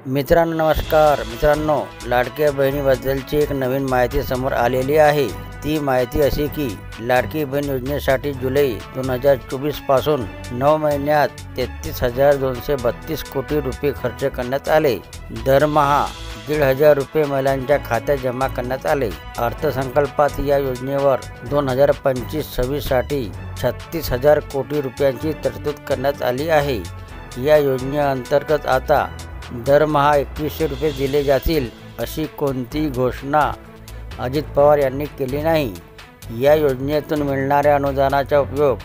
मित्रांनो नमस्कार मित्रांनो, लाडक्या बहिणीबद्दलची एक नवीन माहिती समोर आलेली आहे। ती माहिती अशी की लाडकी बहीण योजनेसाठी जुलै 2024 पासून 9 महिन्यात 33,232 कोटी रुपये खर्च करण्यात आले। दरमहा 1,500 रुपये महिलांच्या खात्यात जमा करण्यात आले। अर्थसंकल्पात या योजनेवर 2025-26 साठी 36,000 कोटी रुपयांची तरतूद करण्यात आली आहे। या योजनेअंतर्गत आता दरमहा 2100 रुपये दिले जातील अशी कोणतीही घोषणा अजित पवार यांनी केली नाही। या योजनेतून मिळणाऱ्या अनुदानाचा उपयोग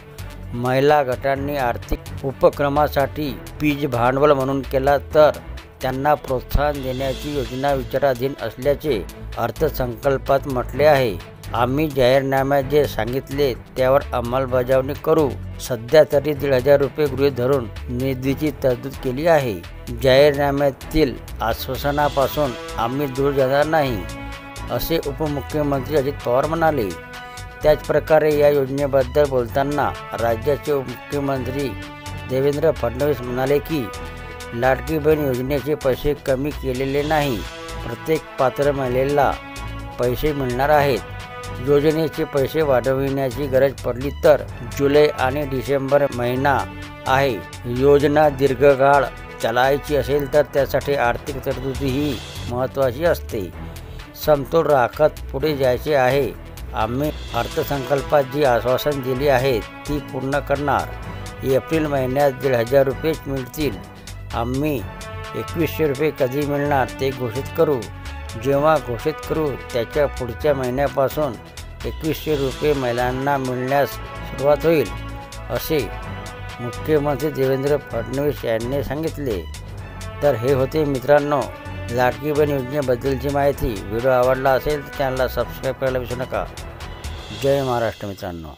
महिला गटांनी आर्थिक उपक्रमासाठी बीज भांडवल म्हणून केला तर त्यांना प्रोत्साहन देण्याची योजना विचाराधीन असल्याचे अर्थसंकल्पात म्हटले आहे। आम्ही जाहीरनाम्यात जे सांगितले त्यावर अंमलबजावणी करू। सध्या तरी 1,500 रुपये गृहीत धरून निधीची तरतूद केली आहे। जाहीरनाम्यातील आश्वासनापासून आम्ही दूर जाणार नाही, असे उपमुख्यमंत्री अजित पवार म्हणाले। त्याचप्रकारे या योजनेबद्दल बोलताना राज्याचे उपमुख्यमंत्री देवेंद्र फडणवीस म्हणाले की लाडकी बहीण योजनेचे पैसे कमी केलेले नाही, प्रत्येक पात्र महिलेला पैसे मिळणार आहेत। योजनेचे पैसे वाढविण्याची गरज पडली तर जुलै आणि डिसेंबर महिना आहे। योजना दीर्घकाळ चालायची असेल तर त्यासाठी आर्थिक तरतुदी ही महत्त्वाची असते। समतोल राखत पुढे जायचे आहे। आम्ही अर्थसंकल्पात जी आश्वासन दिली आहेत ती पूर्ण करणार। एप्रिल महिन्यात 1,500 रुपयेच मिळतील। आम्ही 2100 रुपये कधी मिळणार ते घोषित करू। जेव्हा घोषित करू त्याच्या पुढच्या महिन्यापासून 2100 रुपये महिलांना मिळण्यास सुरुवात होईल, असे मुख्यमंत्री देवेंद्र फडणवीस यांनी सांगितले। तर हे होते मित्रांनो लाडकी बहीण योजनेबद्दलची माहिती। व्हिडिओ आवडला असेल तर चॅनलला सबस्क्राईब करायला विसरू नका। जय महाराष्ट्र मित्रांनो।